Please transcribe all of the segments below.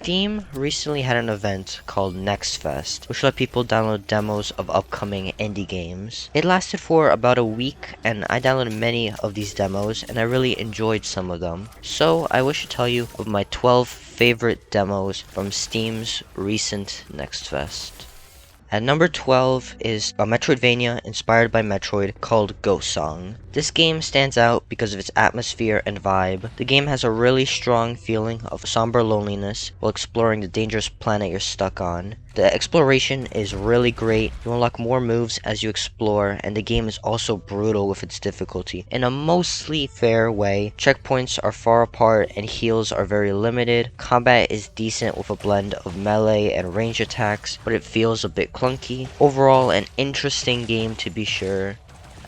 Steam recently had an event called Next Fest, which let people download demos of upcoming indie games. It lasted for about a week, and I downloaded many of these demos, and I really enjoyed some of them. So I wish to tell you of my 12 favorite demos from Steam's recent Next Fest. At number 12 is a Metroidvania inspired by Metroid called Ghost Song. This game stands out because of its atmosphere and vibe. The game has a really strong feeling of somber loneliness while exploring the dangerous planet you're stuck on. The exploration is really great, you unlock more moves as you explore, and the game is also brutal with its difficulty. In a mostly fair way, checkpoints are far apart and heals are very limited. Combat is decent with a blend of melee and range attacks, but it feels a bit clunky. Overall, an interesting game to be sure.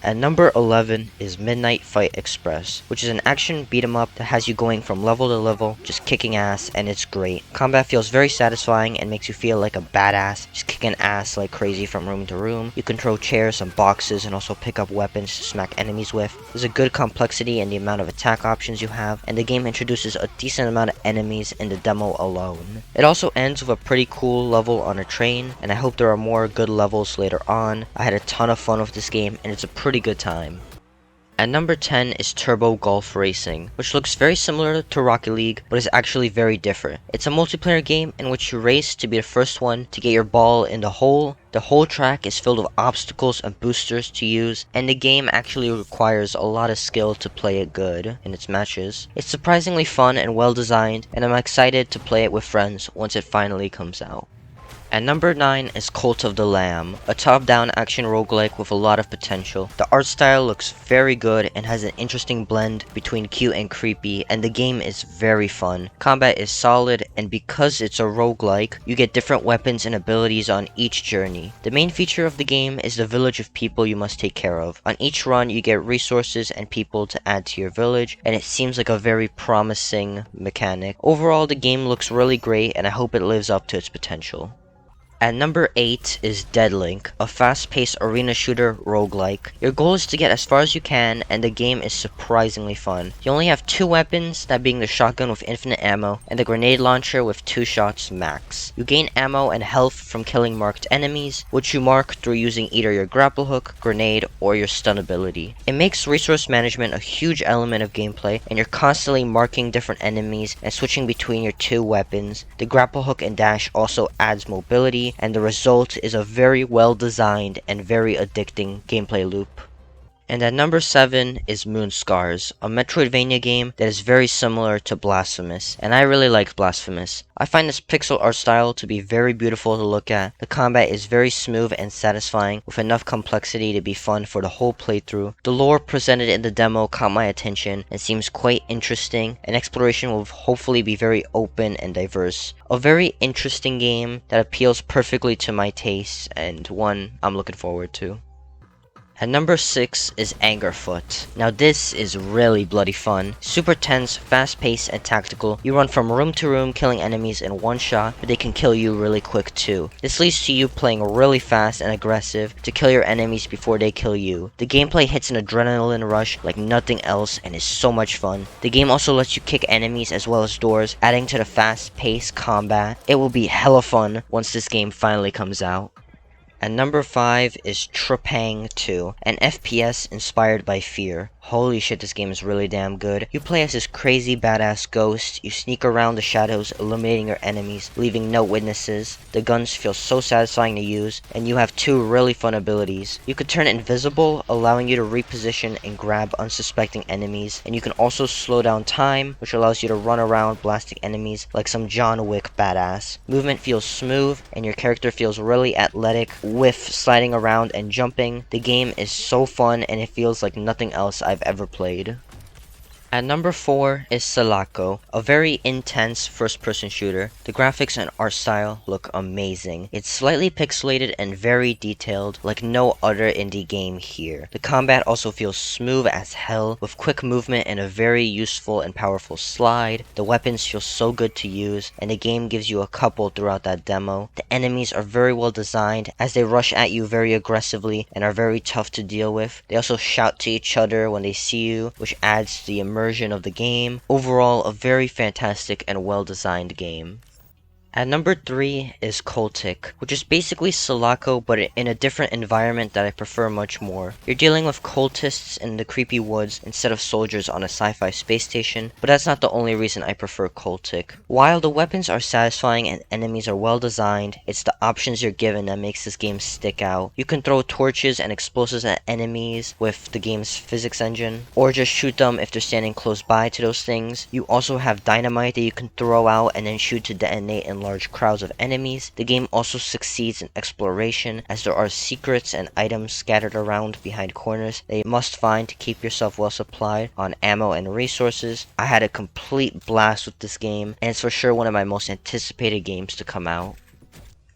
At number 11 is Midnight Fight Express, which is an action beat 'em up that has you going from level to level, just kicking ass, and it's great. Combat feels very satisfying and makes you feel like a badass, just kicking ass like crazy from room to room. You can throw chairs and boxes and also pick up weapons to smack enemies with. There's a good complexity in the amount of attack options you have, and the game introduces a decent amount of enemies in the demo alone. It also ends with a pretty cool level on a train, and I hope there are more good levels later on. I had a ton of fun with this game, and it's a pretty good time. At number 10 is Turbo Golf Racing, which looks very similar to Rocket League, but is actually very different. It's a multiplayer game in which you race to be the first one to get your ball in the hole. The whole track is filled with obstacles and boosters to use, and the game actually requires a lot of skill to play it good in its matches. It's surprisingly fun and well designed, and I'm excited to play it with friends once it finally comes out. At number 9 is Cult of the Lamb, a top-down action roguelike with a lot of potential. The art style looks very good and has an interesting blend between cute and creepy, and the game is very fun. Combat is solid, and because it's a roguelike, you get different weapons and abilities on each journey. The main feature of the game is the village of people you must take care of. On each run, you get resources and people to add to your village, and it seems like a very promising mechanic. Overall, the game looks really great, and I hope it lives up to its potential. At number 8 is Deadlink, a fast-paced arena shooter roguelike. Your goal is to get as far as you can, and the game is surprisingly fun. You only have 2 weapons, that being the shotgun with infinite ammo, and the grenade launcher with 2 shots max. You gain ammo and health from killing marked enemies, which you mark through using either your grapple hook, grenade, or your stun ability. It makes resource management a huge element of gameplay, and you're constantly marking different enemies and switching between your 2 weapons. The grapple hook and dash also adds mobility, and the result is a very well designed and very addicting gameplay loop. And at number 7 is Moonscars, a Metroidvania game that is very similar to Blasphemous, and I really like Blasphemous. I find this pixel art style to be very beautiful to look at. The combat is very smooth and satisfying, with enough complexity to be fun for the whole playthrough. The lore presented in the demo caught my attention and seems quite interesting, and exploration will hopefully be very open and diverse. A very interesting game that appeals perfectly to my tastes, and one I'm looking forward to. At number 6 is Angerfoot. Now this is really bloody fun. Super tense, fast-paced, and tactical. You run from room to room killing enemies in one shot, but they can kill you really quick too. This leads to you playing really fast and aggressive to kill your enemies before they kill you. The gameplay hits an adrenaline rush like nothing else and is so much fun. The game also lets you kick enemies as well as doors, adding to the fast-paced combat. It will be hella fun once this game finally comes out. At number 5 is Trepang 2, an FPS inspired by Fear. Holy shit, this game is really damn good. You play as this crazy badass ghost, you sneak around the shadows, eliminating your enemies, leaving no witnesses. The guns feel so satisfying to use, and you have 2 really fun abilities. You could turn invisible, allowing you to reposition and grab unsuspecting enemies, and you can also slow down time, which allows you to run around blasting enemies like some John Wick badass. Movement feels smooth, and your character feels really athletic, with sliding around and jumping. The game is so fun and it feels like nothing else I've ever played. At number 4 is Sulaco, a very intense first-person shooter. The graphics and art style look amazing. It's slightly pixelated and very detailed, like no other indie game here. The combat also feels smooth as hell, with quick movement and a very useful and powerful slide. The weapons feel so good to use, and the game gives you a couple throughout that demo. The enemies are very well designed, as they rush at you very aggressively and are very tough to deal with. They also shout to each other when they see you, which adds to the immersion of the game. Overall, a very fantastic and well-designed game. At number 3 is Cultic, which is basically Sulaco but in a different environment that I prefer much more. You're dealing with cultists in the creepy woods instead of soldiers on a sci-fi space station, but that's not the only reason I prefer Cultic. While the weapons are satisfying and enemies are well designed, it's the options you're given that makes this game stick out. You can throw torches and explosives at enemies with the game's physics engine, or just shoot them if they're standing close by to those things. You also have dynamite that you can throw out and then shoot to detonate in large crowds of enemies. The game also succeeds in exploration, as there are secrets and items scattered around behind corners that you must find to keep yourself well supplied on ammo and resources. I had a complete blast with this game, and it's for sure one of my most anticipated games to come out.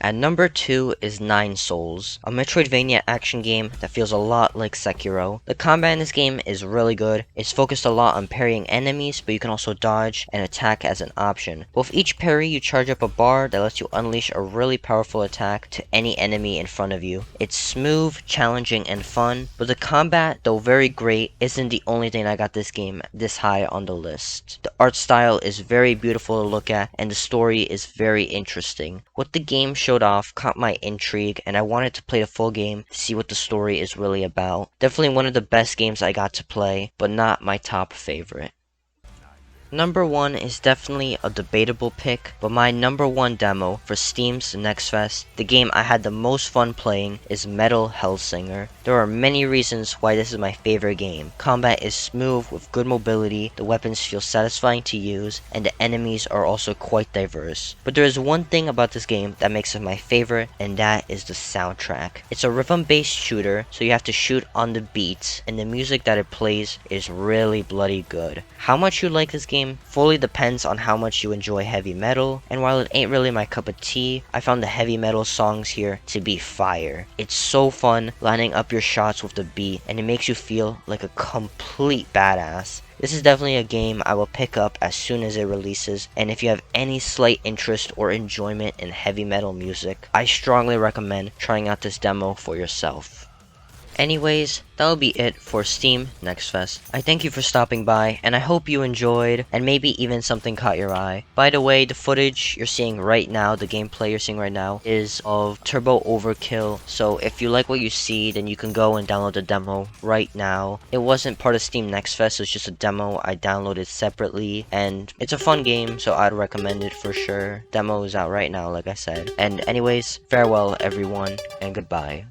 At number 2 is Nine Souls, a Metroidvania action game that feels a lot like Sekiro. The combat in this game is really good. It's focused a lot on parrying enemies, but you can also dodge and attack as an option. With each parry, you charge up a bar that lets you unleash a really powerful attack to any enemy in front of you. It's smooth, challenging, and fun, but the combat, though very great, isn't the only thing that got this game this high on the list. The art style is very beautiful to look at, and the story is very interesting. What the game showed off caught my intrigue, and I wanted to play the full game to see what the story is really about. Definitely one of the best games I got to play, but not my top favorite. Number 1 is definitely a debatable pick, but my number 1 demo for Steam's Next Fest, the game I had the most fun playing, is Metal Hellsinger. There are many reasons why this is my favorite game. Combat is smooth with good mobility, the weapons feel satisfying to use, and the enemies are also quite diverse. But there is one thing about this game that makes it my favorite, and that is the soundtrack. It's a rhythm-based shooter, so you have to shoot on the beats, and the music that it plays is really bloody good. How much you like this game fully depends on how much you enjoy heavy metal, and while it ain't really my cup of tea, I found the heavy metal songs here to be fire. It's so fun lining up your shots with the beat, and it makes you feel like a complete badass. This is definitely a game I will pick up as soon as it releases, and if you have any slight interest or enjoyment in heavy metal music, I strongly recommend trying out this demo for yourself. Anyways, that'll be it for Steam Next Fest. I thank you for stopping by, and I hope you enjoyed, and maybe even something caught your eye. By the way, the footage you're seeing right now, the gameplay you're seeing right now, is of Turbo Overkill, so if you like what you see, then you can go and download the demo right now. It wasn't part of Steam Next Fest, it's just a demo I downloaded separately, and it's a fun game, so I'd recommend it for sure. Demo is out right now, like I said. And anyways, farewell everyone, and goodbye.